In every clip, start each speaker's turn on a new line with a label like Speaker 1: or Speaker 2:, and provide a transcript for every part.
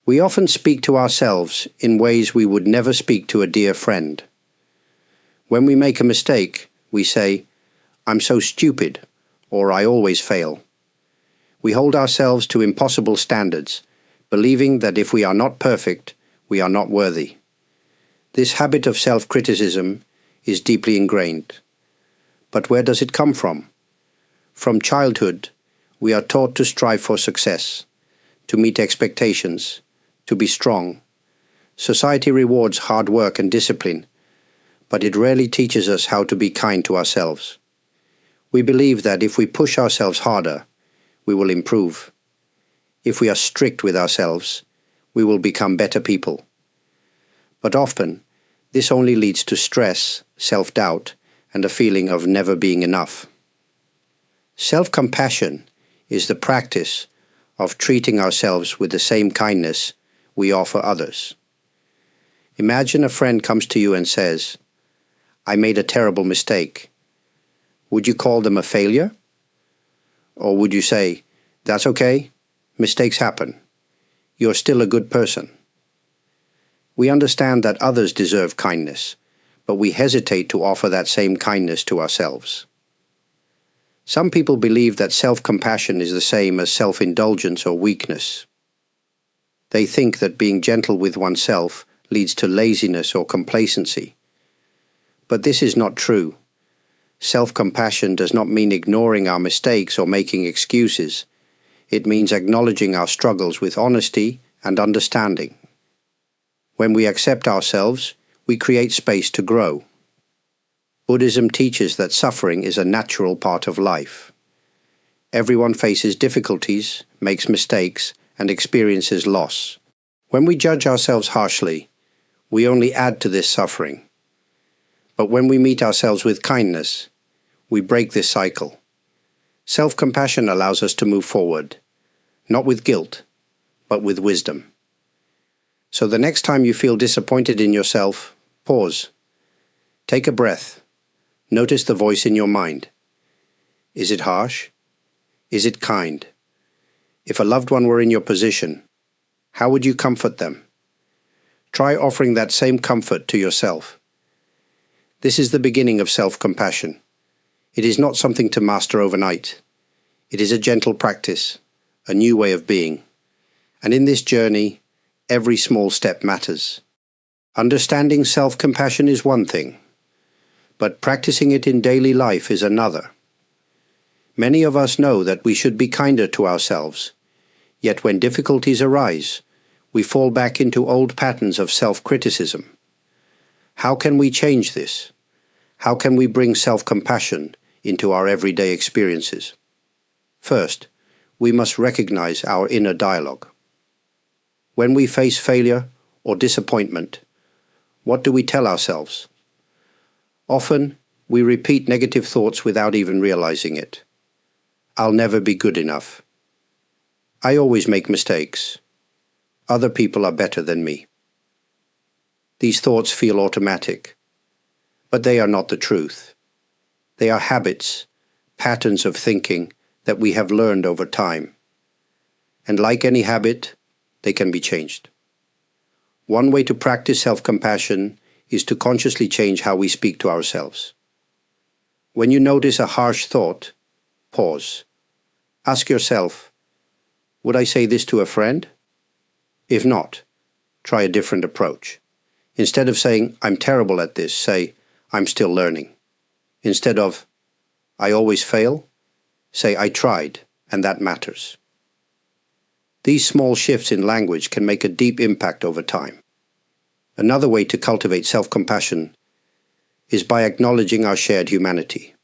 Speaker 1: We often speak to ourselves in ways we would never speak to a dear friend. When we make a mistake, we say, "I'm so stupid," or "I always fail." We hold ourselves to impossible standards, believing that if we are not perfect, we are not worthy. This habit of self-criticism is deeply ingrained. But where does it come from? From childhood, we are taught to strive for success, to meet expectations, to be strong. Society rewards hard work and discipline, but it rarely teaches us how to be kind to ourselves. We believe that if we push ourselves harder, we will improve. If we are strict with ourselves, we will become better people. But often, this only leads to stress, self-doubt, and a feeling of never being enough. Self-compassion is the practice of treating ourselves with the same kindness we offer others. Imagine a friend comes to you and says, "I made a terrible mistake." Would you call them a failure? Or would you say, "That's okay, mistakes happen. You're still a good person"? We understand that others deserve kindness, but we hesitate to offer that same kindness to ourselves. Some people believe that self-compassion is the same as self-indulgence or weakness. They think that being gentle with oneself leads to laziness or complacency. But this is not true. Self-compassion does not mean ignoring our mistakes or making excuses. It means acknowledging our struggles with honesty and understanding. When we accept ourselves, we create space to grow. Buddhism teaches that suffering is a natural part of life. Everyone faces difficulties, makes mistakes, and experiences loss. When we judge ourselves harshly, we only add to this suffering. But when we meet ourselves with kindness, we break this cycle. Self-compassion allows us to move forward, not with guilt, but with wisdom. So the next time you feel disappointed in yourself, pause. Take a breath. Notice the voice in your mind. Is it harsh? Is it kind? If a loved one were in your position, how would you comfort them? Try offering that same comfort to yourself. This is the beginning of self-compassion. It is not something to master overnight. It is a gentle practice, a new way of being. And in this journey, every small step matters. Understanding self-compassion is one thing, but practicing it in daily life is another. Many of us know that we should be kinder to ourselves, yet when difficulties arise, we fall back into old patterns of self-criticism. How can we change this? How can we bring self-compassion into our everyday experiences? First, we must recognize our inner dialogue. When we face failure or disappointment, what do we tell ourselves? Often, we repeat negative thoughts without even realizing it. I'll never be good enough. I always make mistakes. Other people are better than me. These thoughts feel automatic, but they are not the truth. They are habits, patterns of thinking that we have learned over time. And like any habit, they can be changed. One way to practice self-compassion is to consciously change how we speak to ourselves. When you notice a harsh thought, pause. Ask yourself, would I say this to a friend? If not, try a different approach. Instead of saying, "I'm terrible at this," say, "I'm still learning." Instead of, "I always fail," say, "I tried, and that matters." These small shifts in language can make a deep impact over time. Another way to cultivate self-compassion is by acknowledging our shared humanity.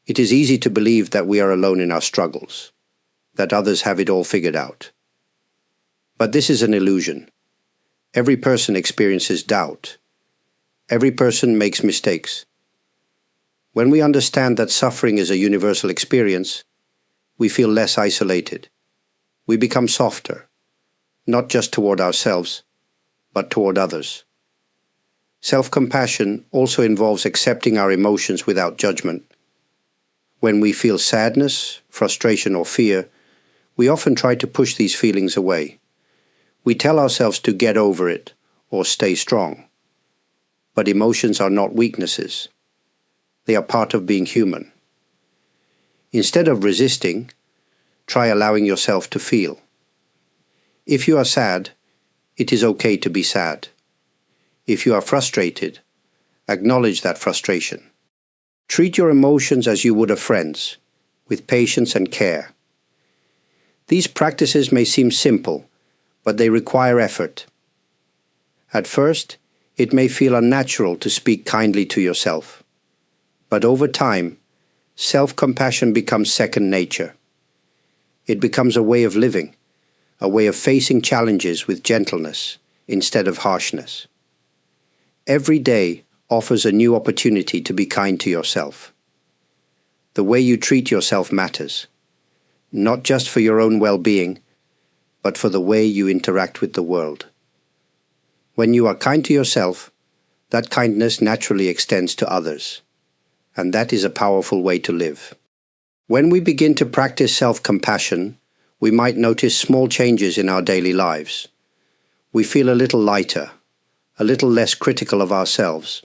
Speaker 1: It is easy to believe that we are alone in our struggles, that others have it all figured out. But this is an illusion. Every person experiences doubt. Every person makes mistakes. When we understand that suffering is a universal experience, we feel less isolated. We become softer, not just toward ourselves, but toward others. Self-compassion also involves accepting our emotions without judgment. When we feel sadness, frustration, or fear, we often try to push these feelings away. We tell ourselves to get over it or stay strong. But emotions are not weaknesses. They are part of being human. Instead of resisting, try allowing yourself to feel. If you are sad, it is okay to be sad. If you are frustrated, acknowledge that frustration. Treat your emotions as you would a friend's, with patience and care. These practices may seem simple, but they require effort. At first, it may feel unnatural to speak kindly to yourself. But over time, self-compassion becomes second nature. It becomes a way of living, a way of facing challenges with gentleness instead of harshness. Every day offers a new opportunity to be kind to yourself. The way you treat yourself matters, not just for your own well-being, but for the way you interact with the world. When you are kind to yourself, that kindness naturally extends to others, and that is a powerful way to live. When we begin to practice self-compassion, we might notice small changes in our daily lives. We feel a little lighter, a little less critical of ourselves.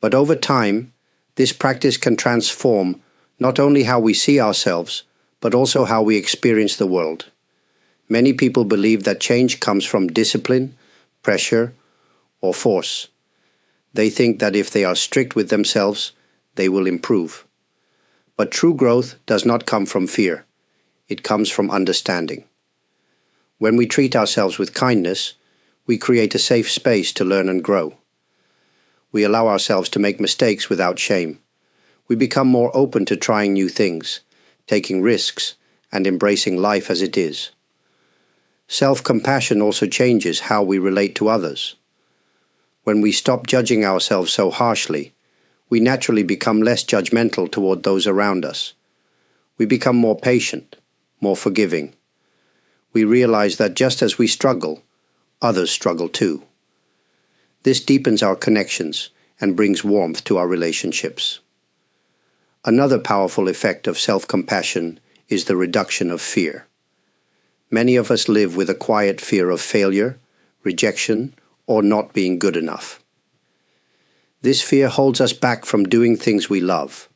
Speaker 1: But over time, this practice can transform not only how we see ourselves, but also how we experience the world. Many people believe that change comes from discipline, pressure, or force. They think that if they are strict with themselves, they will improve. But true growth does not come from fear. It comes from understanding. When we treat ourselves with kindness, we create a safe space to learn and grow. We allow ourselves to make mistakes without shame. We become more open to trying new things, taking risks, and embracing life as it is. Self-compassion also changes how we relate to others. When we stop judging ourselves so harshly, we naturally become less judgmental toward those around us. We become more patient, more forgiving. We realize that just as we struggle, others struggle too. This deepens our connections and brings warmth to our relationships. Another powerful effect of self-compassion is the reduction of fear. Many of us live with a quiet fear of failure, rejection, or not being good enough. This fear holds us back from doing things we love,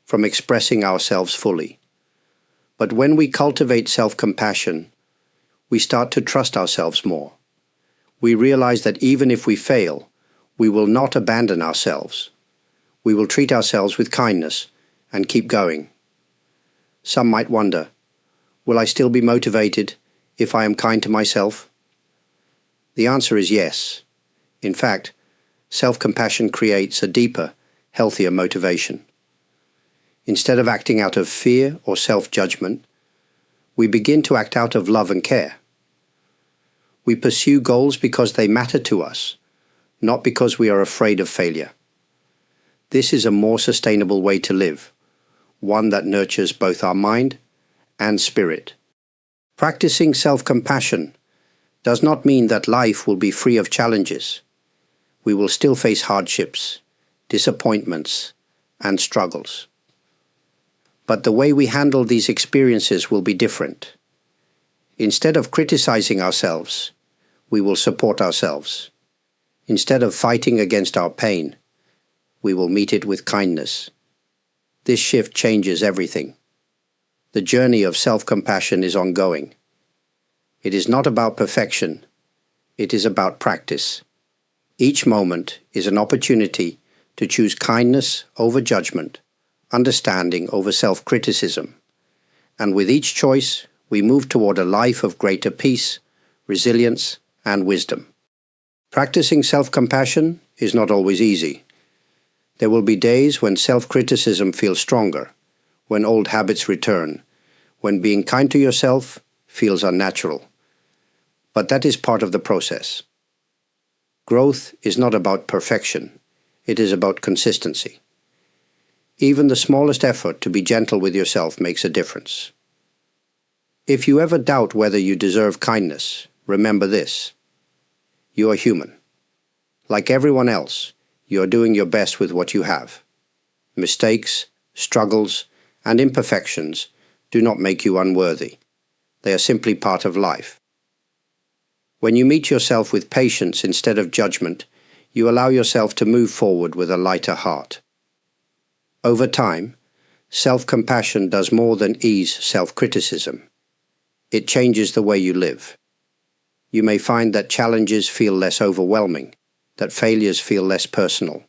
Speaker 1: from expressing ourselves fully. But when we cultivate self-compassion, we start to trust ourselves more. We realize that even if we fail, we will not abandon ourselves. We will treat ourselves with kindness and keep going. Some might wonder, will I still be motivated if I am kind to myself? The answer is yes. In fact, self-compassion creates a deeper, healthier motivation. Instead of acting out of fear or self-judgment, we begin to act out of love and care. We pursue goals because they matter to us, not because we are afraid of failure. This is a more sustainable way to live, one that nurtures both our mind and spirit. Practicing self-compassion does not mean that life will be free of challenges. We will still face hardships, disappointments, and struggles. But the way we handle these experiences will be different. Instead of criticizing ourselves, we will support ourselves. Instead of fighting against our pain, we will meet it with kindness. This shift changes everything. The journey of self-compassion is ongoing. It is not about perfection. It is about practice. Each moment is an opportunity to choose kindness over judgment, understanding over self-criticism. And with each choice, we move toward a life of greater peace, resilience, and wisdom. Practicing self-compassion is not always easy. There will be days when self-criticism feels stronger, when old habits return, when being kind to yourself feels unnatural. But that is part of the process. Growth is not about perfection. It is about consistency. Even the smallest effort to be gentle with yourself makes a difference. If you ever doubt whether you deserve kindness, remember this. You are human. Like everyone else, you are doing your best with what you have. Mistakes, struggles, and imperfections do not make you unworthy. They are simply part of life. When you meet yourself with patience instead of judgment, you allow yourself to move forward with a lighter heart. Over time, self-compassion does more than ease self-criticism. It changes the way you live. You may find that challenges feel less overwhelming, that failures feel less personal.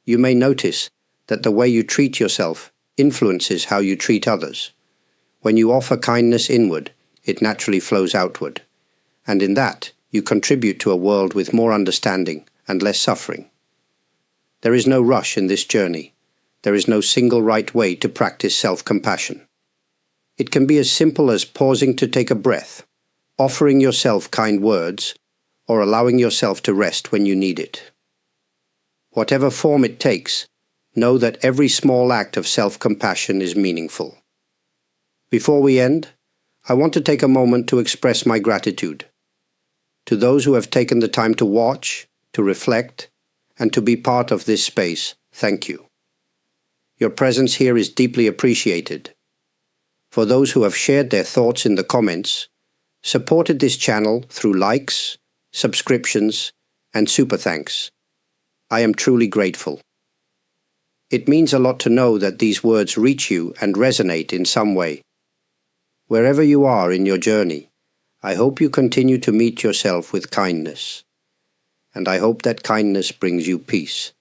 Speaker 1: You may notice that the way you treat yourself influences how you treat others. When you offer kindness inward, it naturally flows outward, and in that you contribute to a world with more understanding and less suffering. There is no rush in this journey. There is no single right way to practice self-compassion. It can be as simple as pausing to take a breath, offering yourself kind words, or allowing yourself to rest when you need it. Whatever form it takes, know that every small act of self-compassion is meaningful. Before we end, I want to take a moment to express my gratitude. To those who have taken the time to watch, to reflect, and to be part of this space, thank you. Your presence here is deeply appreciated. For those who have shared their thoughts in the comments, supported this channel through likes, subscriptions, and super thanks, I am truly grateful. It means a lot to know that these words reach you and resonate in some way. Wherever you are in your journey, I hope you continue to meet yourself with kindness. And I hope that kindness brings you peace.